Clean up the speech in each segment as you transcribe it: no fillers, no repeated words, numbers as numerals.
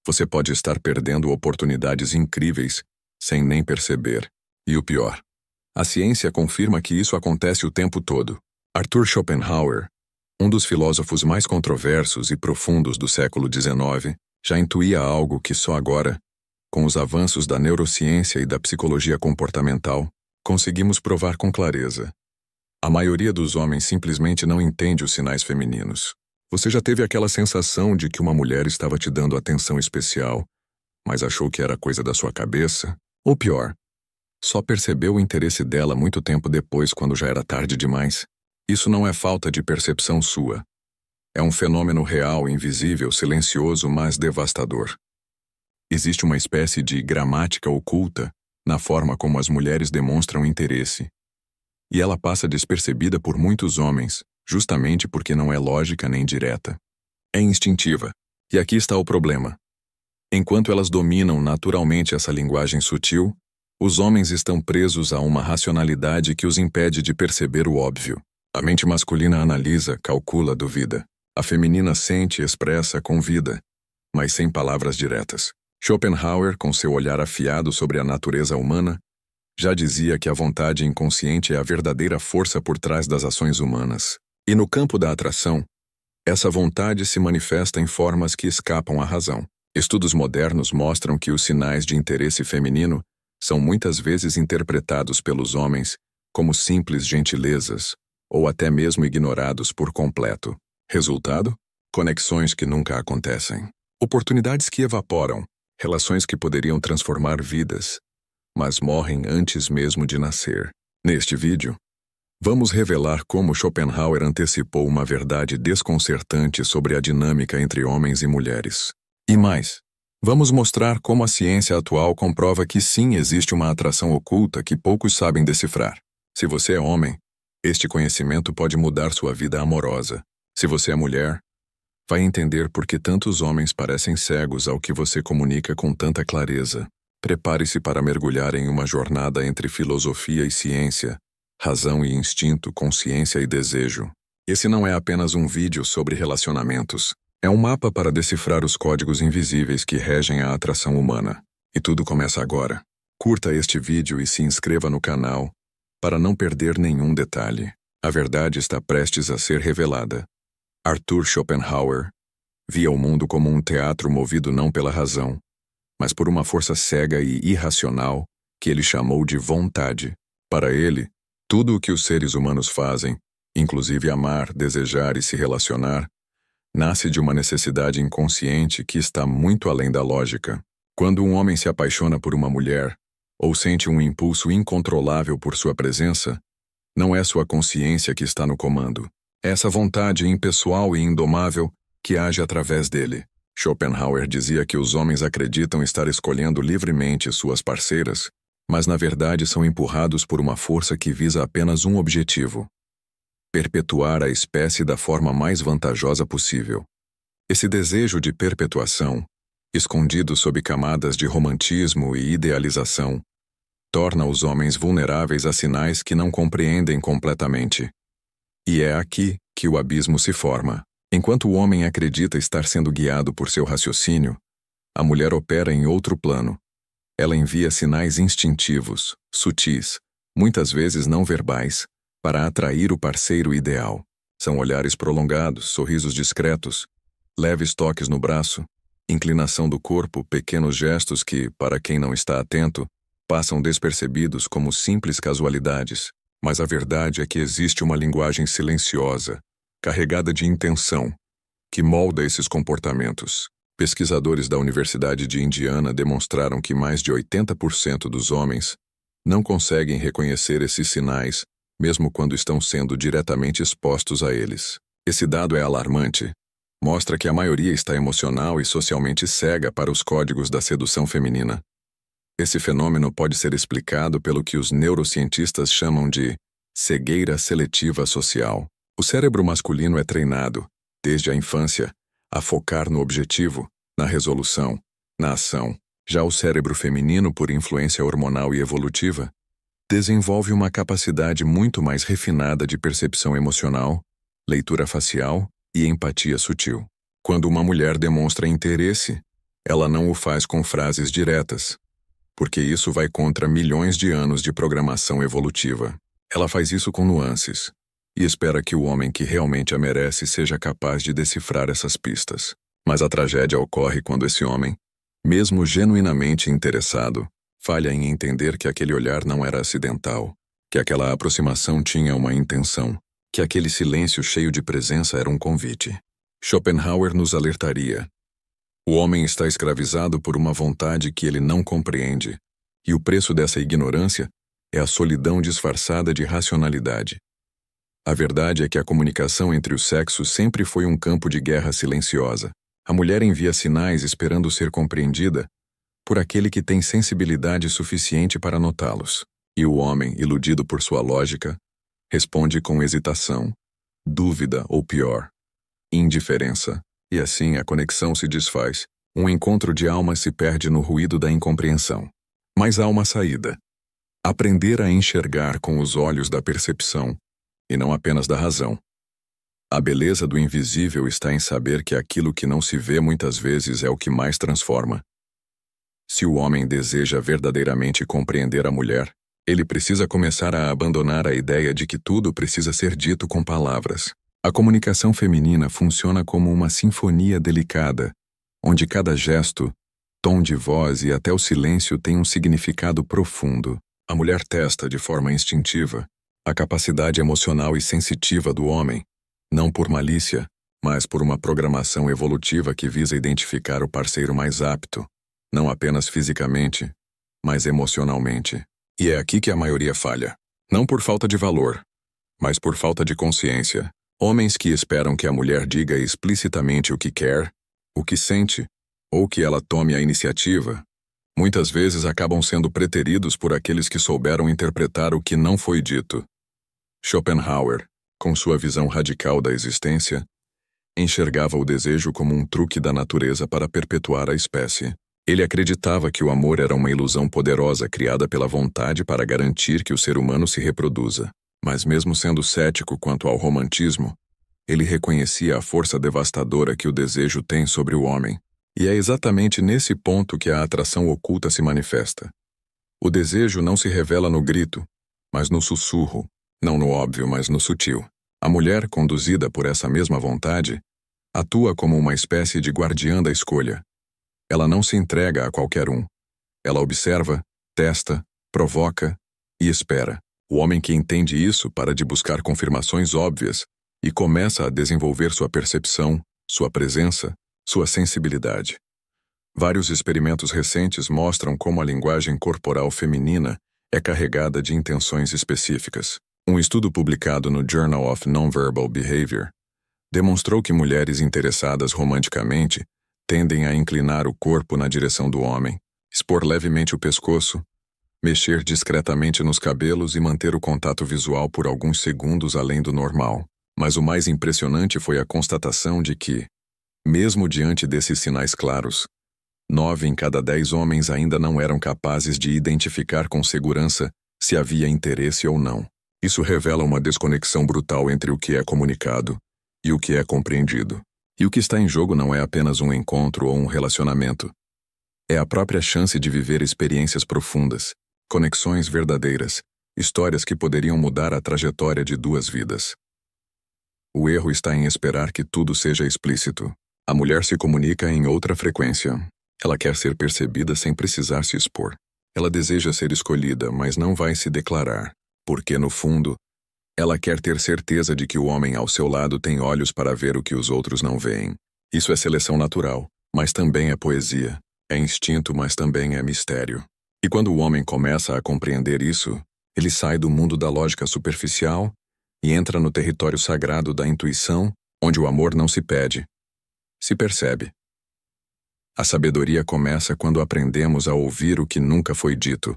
você pode estar perdendo oportunidades incríveis sem nem perceber. E o pior, a ciência confirma que isso acontece o tempo todo. Arthur Schopenhauer, um dos filósofos mais controversos e profundos do século XIX, já intuía algo que só agora, com os avanços da neurociência e da psicologia comportamental, conseguimos provar com clareza. A maioria dos homens simplesmente não entende os sinais femininos. Você já teve aquela sensação de que uma mulher estava te dando atenção especial, mas achou que era coisa da sua cabeça? Ou pior, só percebeu o interesse dela muito tempo depois, quando já era tarde demais? Isso não é falta de percepção sua. É um fenômeno real, invisível, silencioso, mas devastador. Existe uma espécie de gramática oculta na forma como as mulheres demonstram interesse. E ela passa despercebida por muitos homens, justamente porque não é lógica nem direta. É instintiva. E aqui está o problema. Enquanto elas dominam naturalmente essa linguagem sutil, os homens estão presos a uma racionalidade que os impede de perceber o óbvio. A mente masculina analisa, calcula, duvida. A feminina sente, expressa, convida, mas sem palavras diretas. Schopenhauer, com seu olhar afiado sobre a natureza humana, já dizia que a vontade inconsciente é a verdadeira força por trás das ações humanas. E no campo da atração, essa vontade se manifesta em formas que escapam à razão. Estudos modernos mostram que os sinais de interesse feminino são muitas vezes interpretados pelos homens como simples gentilezas, ou até mesmo ignorados por completo. Resultado? Conexões que nunca acontecem. Oportunidades que evaporam, relações que poderiam transformar vidas, mas morrem antes mesmo de nascer. Neste vídeo, vamos revelar como Schopenhauer antecipou uma verdade desconcertante sobre a dinâmica entre homens e mulheres. E mais, vamos mostrar como a ciência atual comprova que sim, existe uma atração oculta que poucos sabem decifrar. Se você é homem, este conhecimento pode mudar sua vida amorosa. Se você é mulher, vai entender por que tantos homens parecem cegos ao que você comunica com tanta clareza. Prepare-se para mergulhar em uma jornada entre filosofia e ciência, razão e instinto, consciência e desejo. Esse não é apenas um vídeo sobre relacionamentos. É um mapa para decifrar os códigos invisíveis que regem a atração humana. E tudo começa agora. Curta este vídeo e se inscreva no canal para não perder nenhum detalhe. A verdade está prestes a ser revelada. Arthur Schopenhauer via o mundo como um teatro movido não pela razão, mas por uma força cega e irracional que ele chamou de vontade. Para ele, tudo o que os seres humanos fazem, inclusive amar, desejar e se relacionar, nasce de uma necessidade inconsciente que está muito além da lógica. Quando um homem se apaixona por uma mulher, ou sente um impulso incontrolável por sua presença, não é sua consciência que está no comando. É essa vontade impessoal e indomável que age através dele. Schopenhauer dizia que os homens acreditam estar escolhendo livremente suas parceiras, mas na verdade são empurrados por uma força que visa apenas um objetivo: perpetuar a espécie da forma mais vantajosa possível. Esse desejo de perpetuação, escondido sob camadas de romantismo e idealização, torna os homens vulneráveis a sinais que não compreendem completamente. E é aqui que o abismo se forma. Enquanto o homem acredita estar sendo guiado por seu raciocínio, a mulher opera em outro plano. Ela envia sinais instintivos, sutis, muitas vezes não verbais, para atrair o parceiro ideal. São olhares prolongados, sorrisos discretos, leves toques no braço, inclinação do corpo, pequenos gestos que, para quem não está atento, passam despercebidos como simples casualidades. Mas a verdade é que existe uma linguagem silenciosa, carregada de intenção, que molda esses comportamentos. Pesquisadores da Universidade de Indiana demonstraram que mais de 80% dos homens não conseguem reconhecer esses sinais, mesmo quando estão sendo diretamente expostos a eles. Esse dado é alarmante. Mostra que a maioria está emocional e socialmente cega para os códigos da sedução feminina. Esse fenômeno pode ser explicado pelo que os neurocientistas chamam de cegueira seletiva social. O cérebro masculino é treinado, desde a infância, a focar no objetivo, na resolução, na ação. Já o cérebro feminino, por influência hormonal e evolutiva, desenvolve uma capacidade muito mais refinada de percepção emocional, leitura facial e empatia sutil. Quando uma mulher demonstra interesse, Ela não o faz com frases diretas, porque isso vai contra milhões de anos de programação evolutiva. Ela faz isso com nuances, e espera que o homem que realmente a merece seja capaz de decifrar essas pistas. Mas a tragédia ocorre quando esse homem, mesmo genuinamente interessado, falha em entender que aquele olhar não era acidental, que aquela aproximação tinha uma intenção, que aquele silêncio cheio de presença era um convite. Schopenhauer nos alertaria. O homem está escravizado por uma vontade que ele não compreende, e o preço dessa ignorância é a solidão disfarçada de racionalidade. A verdade é que a comunicação entre os sexos sempre foi um campo de guerra silenciosa. A mulher envia sinais esperando ser compreendida por aquele que tem sensibilidade suficiente para notá-los. E o homem, iludido por sua lógica, responde com hesitação, dúvida ou pior, indiferença. E assim a conexão se desfaz. Um encontro de almas se perde no ruído da incompreensão. Mas há uma saída. Aprender a enxergar com os olhos da percepção, e não apenas da razão. A beleza do invisível está em saber que aquilo que não se vê muitas vezes é o que mais transforma. Se o homem deseja verdadeiramente compreender a mulher, ele precisa começar a abandonar a ideia de que tudo precisa ser dito com palavras. A comunicação feminina funciona como uma sinfonia delicada, onde cada gesto, tom de voz e até o silêncio tem um significado profundo. A mulher testa de forma instintiva a capacidade emocional e sensitiva do homem, não por malícia, mas por uma programação evolutiva que visa identificar o parceiro mais apto, não apenas fisicamente, mas emocionalmente. E é aqui que a maioria falha. Não por falta de valor, mas por falta de consciência. Homens que esperam que a mulher diga explicitamente o que quer, o que sente, ou que ela tome a iniciativa, muitas vezes acabam sendo preteridos por aqueles que souberam interpretar o que não foi dito. Schopenhauer, com sua visão radical da existência, enxergava o desejo como um truque da natureza para perpetuar a espécie. Ele acreditava que o amor era uma ilusão poderosa criada pela vontade para garantir que o ser humano se reproduza. Mas mesmo sendo cético quanto ao romantismo, ele reconhecia a força devastadora que o desejo tem sobre o homem. E é exatamente nesse ponto que a atração oculta se manifesta. O desejo não se revela no grito, mas no sussurro, não no óbvio, mas no sutil. A mulher, conduzida por essa mesma vontade, atua como uma espécie de guardiã da escolha. Ela não se entrega a qualquer um. Ela observa, testa, provoca e espera. O homem que entende isso para de buscar confirmações óbvias e começa a desenvolver sua percepção, sua presença, sua sensibilidade. Vários experimentos recentes mostram como a linguagem corporal feminina é carregada de intenções específicas. Um estudo publicado no Journal of Nonverbal Behavior demonstrou que mulheres interessadas romanticamente tendem a inclinar o corpo na direção do homem, expor levemente o pescoço, mexer discretamente nos cabelos e manter o contato visual por alguns segundos além do normal. Mas o mais impressionante foi a constatação de que, mesmo diante desses sinais claros, 9 em cada 10 homens ainda não eram capazes de identificar com segurança se havia interesse ou não. Isso revela uma desconexão brutal entre o que é comunicado e o que é compreendido. E o que está em jogo não é apenas um encontro ou um relacionamento. É a própria chance de viver experiências profundas, conexões verdadeiras, histórias que poderiam mudar a trajetória de 2 vidas. O erro está em esperar que tudo seja explícito. A mulher se comunica em outra frequência. Ela quer ser percebida sem precisar se expor. Ela deseja ser escolhida, mas não vai se declarar, porque, no fundo, ela quer ter certeza de que o homem ao seu lado tem olhos para ver o que os outros não veem. Isso é seleção natural, mas também é poesia. É instinto, mas também é mistério. E quando o homem começa a compreender isso, ele sai do mundo da lógica superficial e entra no território sagrado da intuição, onde o amor não se pede, se percebe. A sabedoria começa quando aprendemos a ouvir o que nunca foi dito.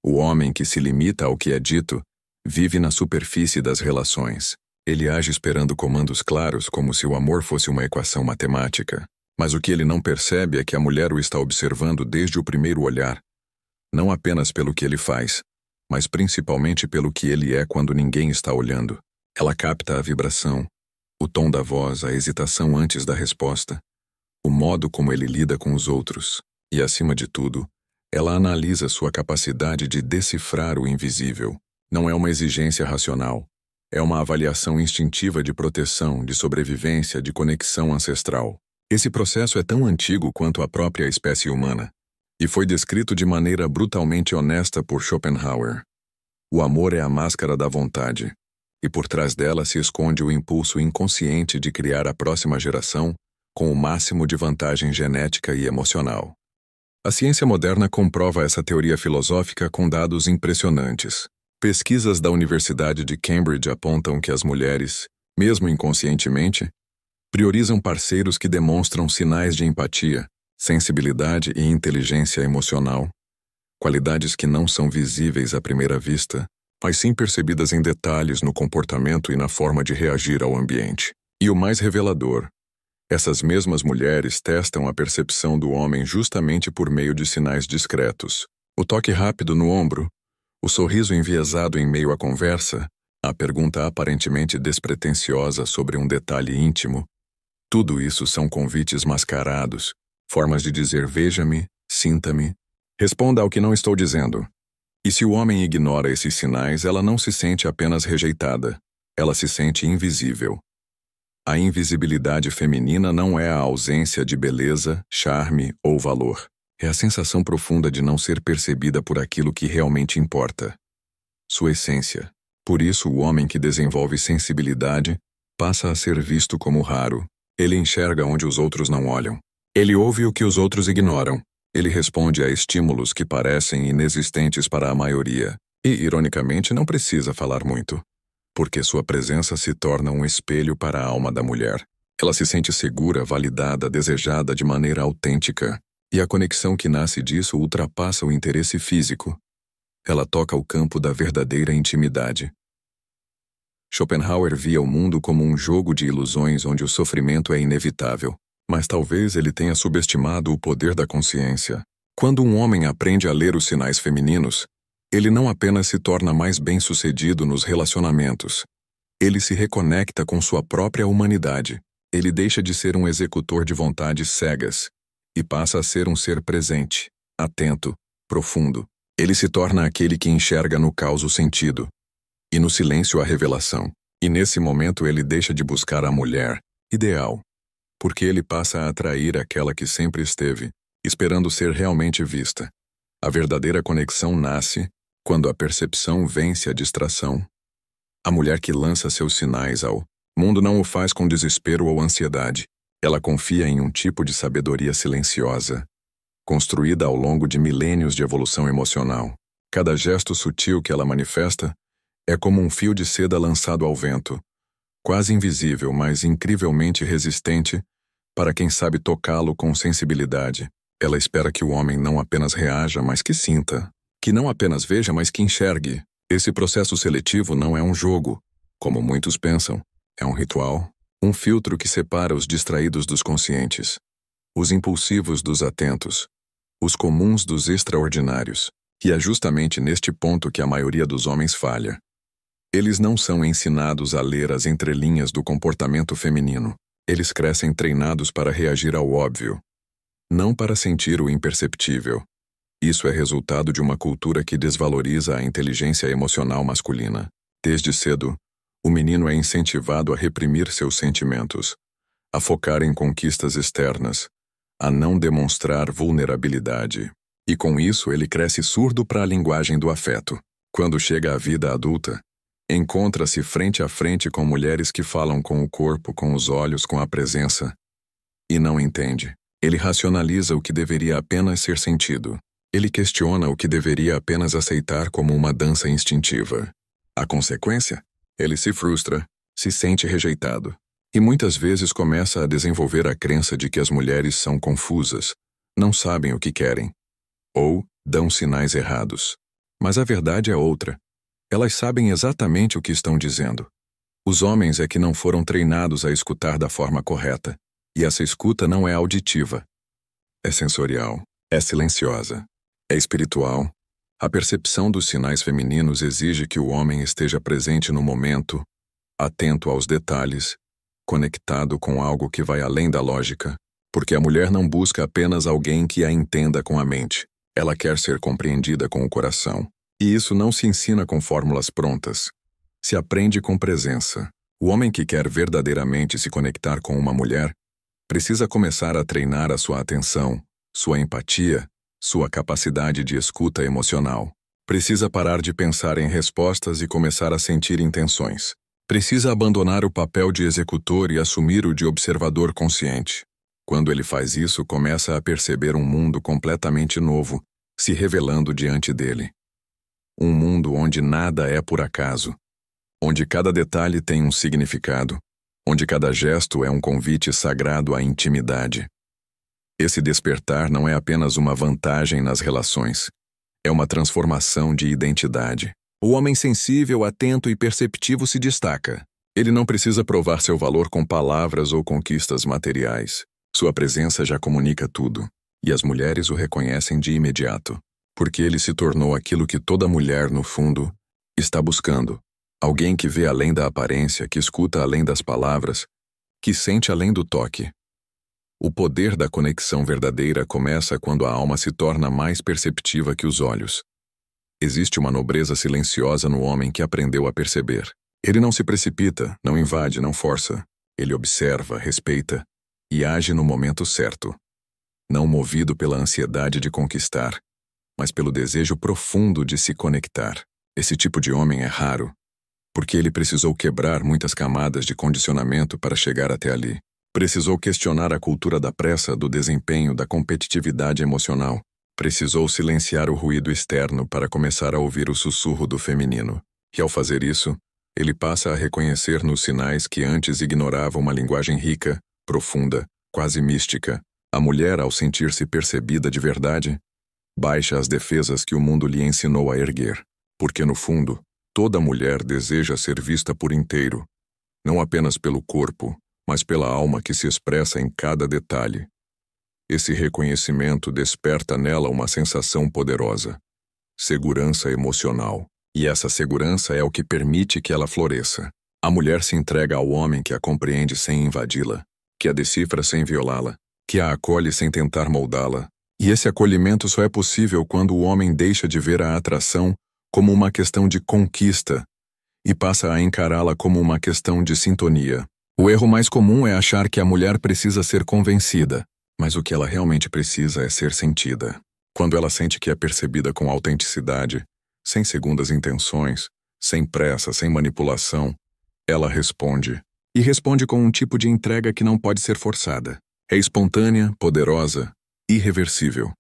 O homem que se limita ao que é dito vive na superfície das relações. Ele age esperando comandos claros como se o amor fosse uma equação matemática. Mas o que ele não percebe é que a mulher o está observando desde o primeiro olhar, não apenas pelo que ele faz, mas principalmente pelo que ele é quando ninguém está olhando. Ela capta a vibração, o tom da voz, a hesitação antes da resposta, o modo como ele lida com os outros, e, acima de tudo, ela analisa sua capacidade de decifrar o invisível. Não é uma exigência racional, é uma avaliação instintiva de proteção, de sobrevivência, de conexão ancestral. Esse processo é tão antigo quanto a própria espécie humana, e foi descrito de maneira brutalmente honesta por Schopenhauer. O amor é a máscara da vontade, e por trás dela se esconde o impulso inconsciente de criar a próxima geração com o máximo de vantagem genética e emocional. A ciência moderna comprova essa teoria filosófica com dados impressionantes. Pesquisas da Universidade de Cambridge apontam que as mulheres, mesmo inconscientemente, priorizam parceiros que demonstram sinais de empatia, sensibilidade e inteligência emocional, qualidades que não são visíveis à primeira vista, mas sim percebidas em detalhes no comportamento e na forma de reagir ao ambiente. E o mais revelador, essas mesmas mulheres testam a percepção do homem justamente por meio de sinais discretos. O toque rápido no ombro, o sorriso enviesado em meio à conversa, a pergunta aparentemente despretensiosa sobre um detalhe íntimo. Tudo isso são convites mascarados, formas de dizer veja-me, sinta-me, responda ao que não estou dizendo. E se o homem ignora esses sinais, ela não se sente apenas rejeitada, ela se sente invisível. A invisibilidade feminina não é a ausência de beleza, charme ou valor. É a sensação profunda de não ser percebida por aquilo que realmente importa. Sua essência. Por isso, o homem que desenvolve sensibilidade passa a ser visto como raro. Ele enxerga onde os outros não olham. Ele ouve o que os outros ignoram. Ele responde a estímulos que parecem inexistentes para a maioria. E, ironicamente, não precisa falar muito, porque sua presença se torna um espelho para a alma da mulher. Ela se sente segura, validada, desejada de maneira autêntica. E a conexão que nasce disso ultrapassa o interesse físico. Ela toca o campo da verdadeira intimidade. Schopenhauer via o mundo como um jogo de ilusões onde o sofrimento é inevitável. Mas talvez ele tenha subestimado o poder da consciência. Quando um homem aprende a ler os sinais femininos, ele não apenas se torna mais bem-sucedido nos relacionamentos. Ele se reconecta com sua própria humanidade. Ele deixa de ser um executor de vontades cegas e passa a ser um ser presente, atento, profundo. Ele se torna aquele que enxerga no caos o sentido e no silêncio a revelação. E nesse momento ele deixa de buscar a mulher ideal, porque ele passa a atrair aquela que sempre esteve, esperando ser realmente vista. A verdadeira conexão nasce quando a percepção vence a distração. A mulher que lança seus sinais ao mundo não o faz com desespero ou ansiedade. Ela confia em um tipo de sabedoria silenciosa, construída ao longo de milênios de evolução emocional. Cada gesto sutil que ela manifesta é como um fio de seda lançado ao vento, quase invisível, mas incrivelmente resistente para quem sabe tocá-lo com sensibilidade. Ela espera que o homem não apenas reaja, mas que sinta. Que não apenas veja, mas que enxergue. Esse processo seletivo não é um jogo, como muitos pensam. É um ritual, um filtro que separa os distraídos dos conscientes, os impulsivos dos atentos, os comuns dos extraordinários. E é justamente neste ponto que a maioria dos homens falha. Eles não são ensinados a ler as entrelinhas do comportamento feminino. Eles crescem treinados para reagir ao óbvio, não para sentir o imperceptível. Isso é resultado de uma cultura que desvaloriza a inteligência emocional masculina. Desde cedo, o menino é incentivado a reprimir seus sentimentos, a focar em conquistas externas, a não demonstrar vulnerabilidade. E com isso ele cresce surdo para a linguagem do afeto. Quando chega à vida adulta, encontra-se frente a frente com mulheres que falam com o corpo, com os olhos, com a presença. E não entende. Ele racionaliza o que deveria apenas ser sentido. Ele questiona o que deveria apenas aceitar como uma dança instintiva. A consequência? Ele se frustra, se sente rejeitado. E muitas vezes começa a desenvolver a crença de que as mulheres são confusas, não sabem o que querem, ou dão sinais errados. Mas a verdade é outra. Elas sabem exatamente o que estão dizendo. Os homens é que não foram treinados a escutar da forma correta, e essa escuta não é auditiva. É sensorial, é silenciosa, é espiritual. A percepção dos sinais femininos exige que o homem esteja presente no momento, atento aos detalhes, conectado com algo que vai além da lógica. Porque a mulher não busca apenas alguém que a entenda com a mente. Ela quer ser compreendida com o coração. E isso não se ensina com fórmulas prontas. Se aprende com presença. O homem que quer verdadeiramente se conectar com uma mulher precisa começar a treinar a sua atenção, sua empatia, sua capacidade de escuta emocional. Precisa parar de pensar em respostas e começar a sentir intenções. Precisa abandonar o papel de executor e assumir o de observador consciente. Quando ele faz isso, começa a perceber um mundo completamente novo, se revelando diante dele. Um mundo onde nada é por acaso, onde cada detalhe tem um significado, onde cada gesto é um convite sagrado à intimidade. Esse despertar não é apenas uma vantagem nas relações, é uma transformação de identidade. O homem sensível, atento e perceptivo se destaca. Ele não precisa provar seu valor com palavras ou conquistas materiais. Sua presença já comunica tudo, e as mulheres o reconhecem de imediato, porque ele se tornou aquilo que toda mulher, no fundo, está buscando. Alguém que vê além da aparência, que escuta além das palavras, que sente além do toque. O poder da conexão verdadeira começa quando a alma se torna mais perceptiva que os olhos. Existe uma nobreza silenciosa no homem que aprendeu a perceber. Ele não se precipita, não invade, não força. Ele observa, respeita e age no momento certo. Não movido pela ansiedade de conquistar, mas pelo desejo profundo de se conectar. Esse tipo de homem é raro, porque ele precisou quebrar muitas camadas de condicionamento para chegar até ali. Precisou questionar a cultura da pressa, do desempenho, da competitividade emocional. Precisou silenciar o ruído externo para começar a ouvir o sussurro do feminino. E ao fazer isso, ele passa a reconhecer nos sinais que antes ignorava uma linguagem rica, profunda, quase mística. A mulher, ao sentir-se percebida de verdade, baixa as defesas que o mundo lhe ensinou a erguer. Porque, no fundo, toda mulher deseja ser vista por inteiro, não apenas pelo corpo, mas pela alma que se expressa em cada detalhe. Esse reconhecimento desperta nela uma sensação poderosa, segurança emocional. E essa segurança é o que permite que ela floresça. A mulher se entrega ao homem que a compreende sem invadi-la, que a decifra sem violá-la, que a acolhe sem tentar moldá-la. E esse acolhimento só é possível quando o homem deixa de ver a atração como uma questão de conquista e passa a encará-la como uma questão de sintonia. O erro mais comum é achar que a mulher precisa ser convencida, mas o que ela realmente precisa é ser sentida. Quando ela sente que é percebida com autenticidade, sem segundas intenções, sem pressa, sem manipulação, ela responde. E responde com um tipo de entrega que não pode ser forçada. É espontânea, poderosa, irreversível.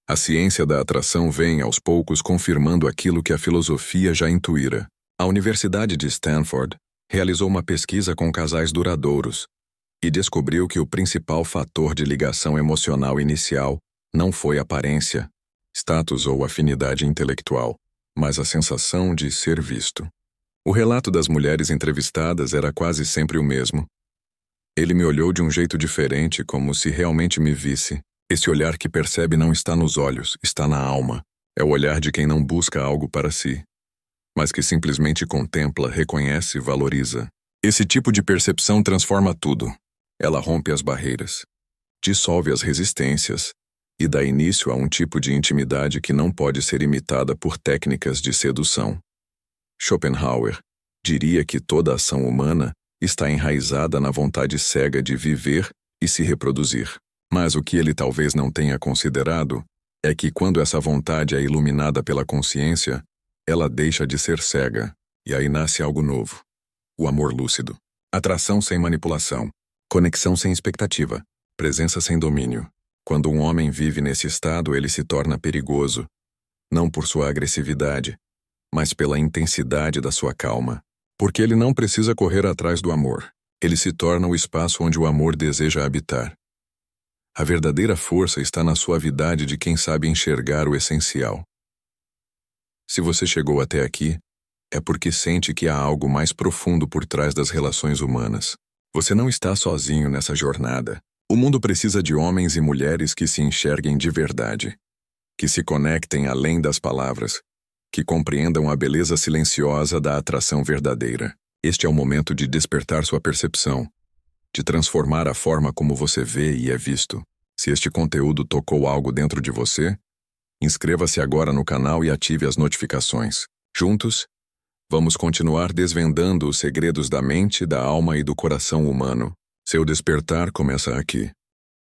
A ciência da atração vem, aos poucos, confirmando aquilo que a filosofia já intuíra. A Universidade de Stanford realizou uma pesquisa com casais duradouros e descobriu que o principal fator de ligação emocional inicial não foi aparência, status ou afinidade intelectual, mas a sensação de ser visto. O relato das mulheres entrevistadas era quase sempre o mesmo. Ele me olhou de um jeito diferente, como se realmente me visse. Esse olhar que percebe não está nos olhos, está na alma. É o olhar de quem não busca algo para si, mas que simplesmente contempla, reconhece e valoriza. Esse tipo de percepção transforma tudo. Ela rompe as barreiras, dissolve as resistências e dá início a um tipo de intimidade que não pode ser imitada por técnicas de sedução. Schopenhauer diria que toda ação humana está enraizada na vontade cega de viver e se reproduzir. Mas o que ele talvez não tenha considerado é que quando essa vontade é iluminada pela consciência, ela deixa de ser cega, e aí nasce algo novo. O amor lúcido. Atração sem manipulação. Conexão sem expectativa. Presença sem domínio. Quando um homem vive nesse estado, ele se torna perigoso, não por sua agressividade, mas pela intensidade da sua calma. Porque ele não precisa correr atrás do amor. Ele se torna o espaço onde o amor deseja habitar. A verdadeira força está na suavidade de quem sabe enxergar o essencial. Se você chegou até aqui, é porque sente que há algo mais profundo por trás das relações humanas. Você não está sozinho nessa jornada. O mundo precisa de homens e mulheres que se enxerguem de verdade, que se conectem além das palavras, que compreendam a beleza silenciosa da atração verdadeira. Este é o momento de despertar sua percepção, de transformar a forma como você vê e é visto. Se este conteúdo tocou algo dentro de você, inscreva-se agora no canal e ative as notificações. Juntos, vamos continuar desvendando os segredos da mente, da alma e do coração humano. Seu despertar começa aqui.